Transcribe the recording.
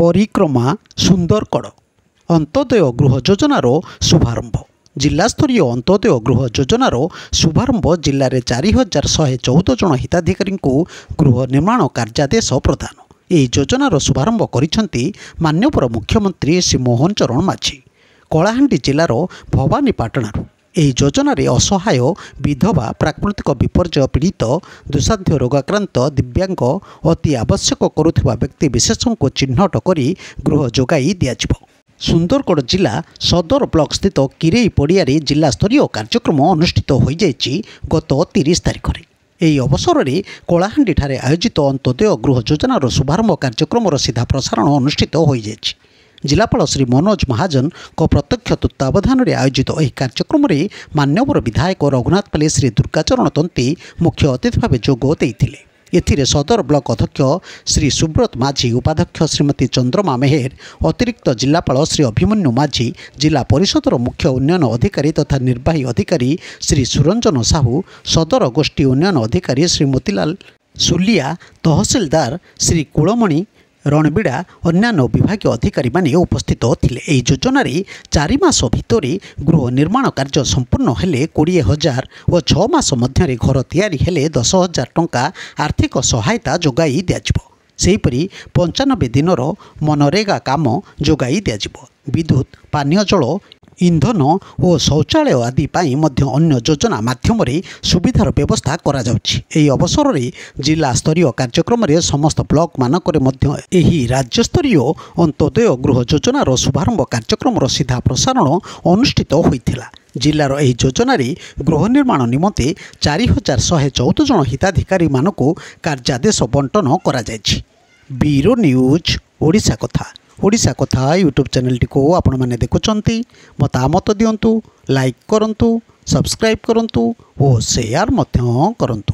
परिक्रमा सुंदरगढ़ अंत्योदय गृह योजनार शुभारंभ। जिलास्तरीय अंत्योदय गृह योजनार शुभारंभ जिले में 4114 जन हिताधिकारी गृह निर्माण कार्यादेश प्रदान। यह योजनार शुभारंभ करिसेंती माननीय मुख्यमंत्री श्री मोहन चरण माझी कलाहांडी जिलार भवानीपाटणारू। यह योजन असहाय विधवा प्राकृतिक विपर्यय पीड़ित दुस्साध्य रोगाक्रांत दिव्यांग अति आवश्यक करुवा व्यक्ति विशेषों को चिन्हट कर गृह जोगाई दिज्व। सुंदरगढ़ जिला सदर ब्लॉक स्थित किरेई पड़िया जिला स्तरीय कार्यक्रम अनुष्ठित हो गत 30 तारिख में। यही अवसर में कलाहांडी ठारे आयोजित अंत्योदय गृह योजनार शुभारंभ कार्यक्रम सीधा प्रसारण अनुष्ठित हो जाएगी। जिलापाल श्री मनोज महाजन को प्रत्यक्ष तत्वावधान में आयोजित यह कार्यक्रम में मान्यवर विधायक रघुनाथपल्ली श्री दुर्गाचरण तंती मुख्य अतिथि भाव जोग देते। एथिरे सदर ब्लॉक अध्यक्ष श्री सुब्रत माझी, उपाध्यक्ष श्रीमती चंद्रमा मेहर, अतिरिक्त जिलापाल श्री अभिमन्यु माझी, जिला परिषदर मुख्य उन्नयन अधिकारी तथा निर्वाही अधिकारी श्री सुरंजन साहू, सदर गोष्ठी उन्नयन अधिकारी श्री मोतीलाल सुलिया, तहसीलदार श्री कुलमणि रणबीड़ा अन्यान्य विभाग अधिकारी माने उपस्थित थिले। एही योजन 4 मास भितर गृह निर्माण कार्य संपूर्ण हेले 20,000 और 6 मास मध्य घर तैयारी हेले 10,000 टंका आर्थिक सहायता जोगाई दिज्व। सेहीपरि 95 दिनर मनरेगा काम जोगाई दिज्व। विद्युत, पानीय जल, इंधन और शौचालय आदि पाई मध्य अन्य योजना माध्यम सुविधार व्यवस्था करा जाउछि। एही अवसर में जिला स्तरीय कार्यक्रम में समस्त ब्लॉक मानकरे मध्य एही राज्य स्तरीय अंत्योदय गृह योजनार शुभारंभ कार्यक्रम सीधा प्रसारण अनुष्ठित होइथिला। जिलार एही योजन गृह निर्माण निमंते 4114 जन हिताधिकारी मानकु कार्यादेश बंटन करा जायछि। ब्यूरो न्यूज ओडिशा कथा यूट्यूब चैनल टी को आपण माने देखुचंती, मतामत दियंतु, लाइक करंतु, सब्सक्राइब करंतु और शेयर मध्य करंतु।